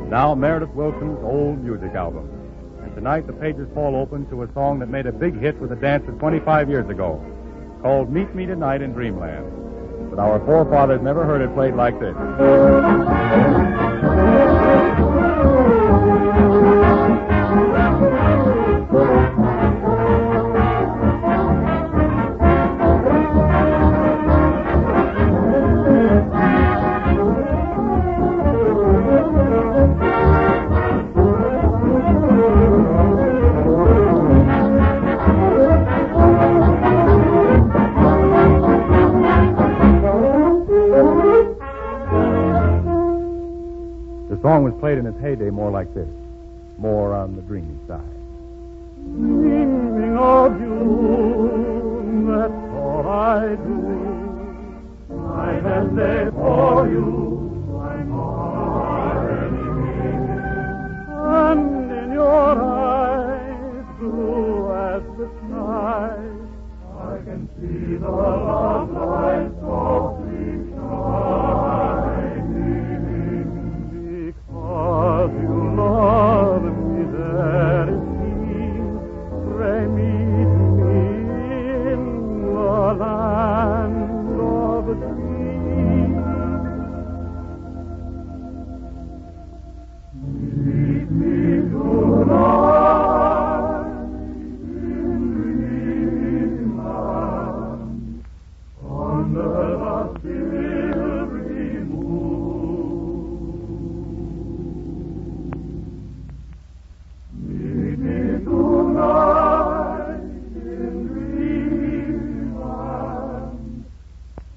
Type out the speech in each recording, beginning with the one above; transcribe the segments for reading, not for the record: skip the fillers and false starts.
Now Meredith Willson's old music album. And tonight the pages fall open to a song that made a big hit with the dancer 25 years ago, called Meet Me Tonight in Dreamland. But our forefathers never heard it played like this. The song was played in its heyday more like this, more on the dreamy side. Dreaming of you, that's all I do. Night and day for you, I'm already. And in your eyes, blue as the sky, I can see the love light softly shining. Because you love me, there it seems, pray meet me in the land of dreams. Meet me tonight in dreamland, under the silvery moon. Meet me tonight in dreamland,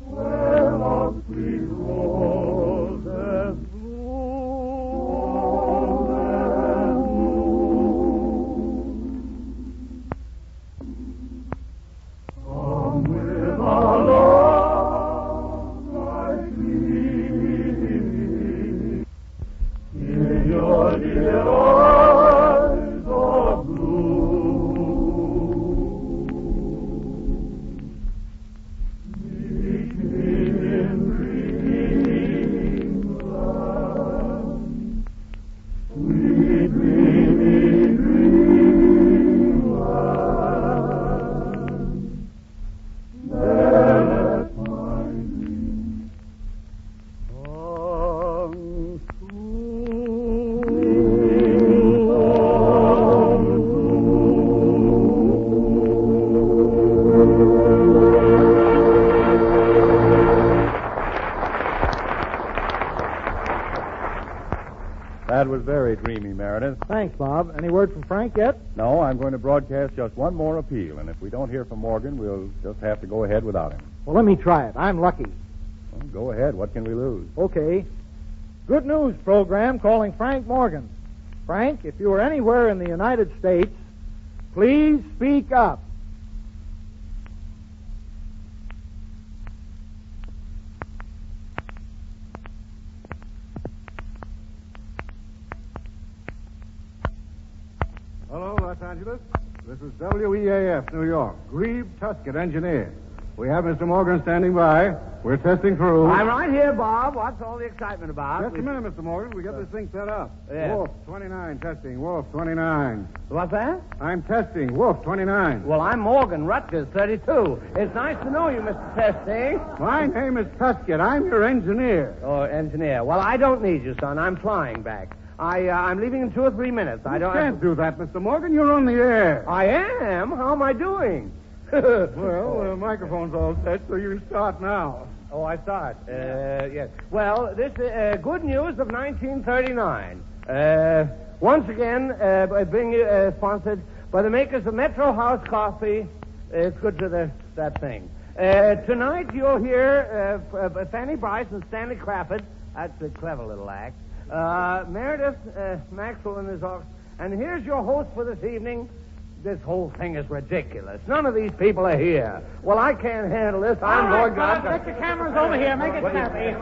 where love's sweet roses bloom. Come with a love like me, in your dear eyes of blue. Meet me in dreamland, sweet dreamy dreamland. There let's find me That was very dreamy, Meredith. Thanks, Bob. Any word from Frank yet? No, I'm going to broadcast just one more appeal, and if we don't hear from Morgan, we'll just have to go ahead without him. Well, let me try it. I'm lucky. Well, go ahead. What can we lose? Okay. Good news program calling Frank Morgan. Frank, if you are anywhere in the United States, please speak up. Hello, Los Angeles. This is WEAF, New York. Grieve Tusket, engineer. We have Mr. Morgan standing by. We're testing crew. I'm right here, Bob. What's all the excitement about? Just a minute, Mr. Morgan. We got this thing set up. Yeah. Wolf, 29, testing. Wolf, 29. What's that? I'm testing. Wolf, 29. Well, I'm Morgan Rutgers, 32. It's nice to know you, Mr. Testing. My name is Tusket. I'm your engineer. Oh, engineer. Well, I don't need you, son. I'm flying back. I'm leaving in 2 or 3 minutes. You can't do that, Mr. Morgan. You're on the air. I am? How am I doing? Well, the microphone's all set, so you can start now. Oh, I start. Yes. Well, this good news of 1939. Once again, being sponsored by the makers of Metro House Coffee. It's good to that thing. Tonight you'll hear Fanny, Brice, and Stanley Crawford. That's a clever little act. Meredith, Maxwell in his office. And here's your host for this evening. This whole thing is ridiculous. None of these people are here. Well, I can't handle this. I'm going to... Get your cameras over here. Make it snappy.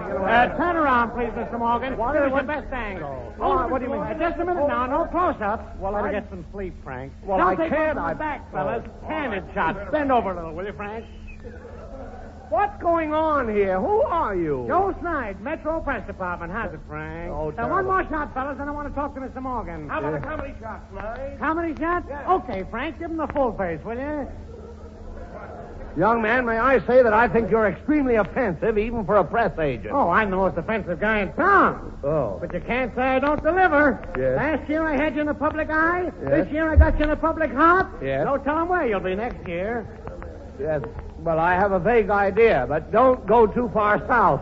Turn around, please, Mr. Morgan. What is your best angle? What do you mean? Just a minute now. No close-ups. Well, let her get some sleep, Frank. Well, Don't I take can't. One from the back, fellas. Candid shots. Bend over a little, will you, Frank? What's going on here? Who are you? Joe Snide, Metro Press Department. How's it, Frank? Oh, One terrible. more shot, fellas, and I want to talk to Mr. Morgan. How about a comedy shot, Slide? Comedy shot? Yeah. Okay, Frank, give him the full face, will you? Young man, may I say that I think you're extremely offensive, even for a press agent. Oh, I'm the most offensive guy in town. Oh. But you can't say I don't deliver. Yes. Last year I had you in the public eye. Yes. This year I got you in the public heart. Yes. No telling where you'll be next year. Yes. Well, I have a vague idea, but don't go too far south.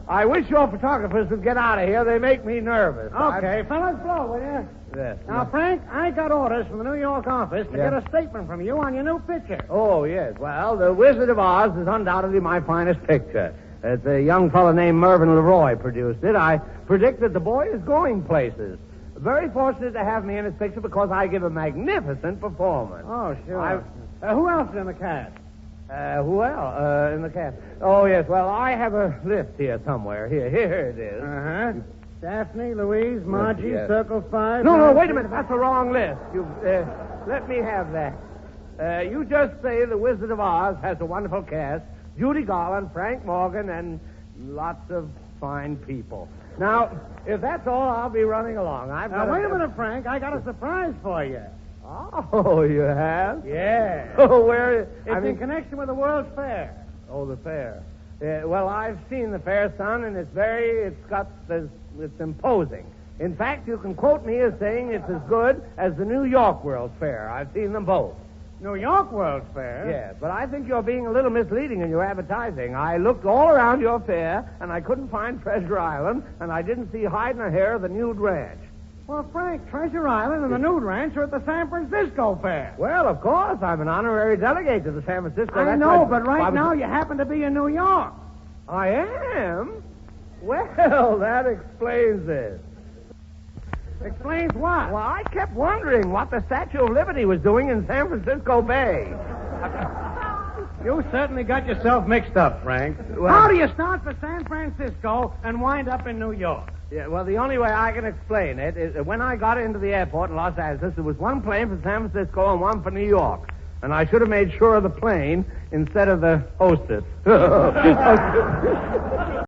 I wish your photographers would get out of here. They make me nervous. Okay, fellas, blow, will you? Yes. Now, Frank, I got orders from the New York office to Yeah. get a statement from you on your new picture. Oh, yes. Well, The Wizard of Oz is undoubtedly my finest picture. It's a young fellow named Mervyn LeRoy produced it. I predict that the boy is going places. Very fortunate to have me in his picture because I give a magnificent performance. Oh, sure. Who else is in the cast? Who else in the cast? Oh, yes. Well, I have a list here somewhere. Here it is. Uh-huh. Daphne, Louise, Margie, Yes. Circle 5. No, wait a minute. That's the wrong list. Let me have that. You just say The Wizard of Oz has a wonderful cast. Judy Garland, Frank Morgan, and lots of fine people. Now, if that's all, I'll be running along. Now, wait a minute, Frank. I got a surprise for you. Oh, you have? Yeah. Oh, where? It's in connection with the World's Fair. Oh, the fair. Well, I've seen the fair, son, and it's imposing. In fact, you can quote me as saying it's as good as the New York World's Fair. I've seen them both. New York World's Fair? Yes, but I think you're being a little misleading in your advertising. I looked all around your fair, and I couldn't find Treasure Island, and I didn't see hide nor hair of the Nude Ranch. Well, Frank, Treasure Island and the Nude Ranch are at the San Francisco Fair. Well, of course, I'm an honorary delegate to the San Francisco. I know, but right now you happen to be in New York. I am? Well, that explains it. Explains what? Well, I kept wondering what the Statue of Liberty was doing in San Francisco Bay. You certainly got yourself mixed up, Frank. Well- How do you start for San Francisco and wind up in New York? Yeah, well, the only way I can explain it is that when I got into the airport in Los Angeles, there was one plane for San Francisco and one for New York. And I should have made sure of the plane instead of the hostess.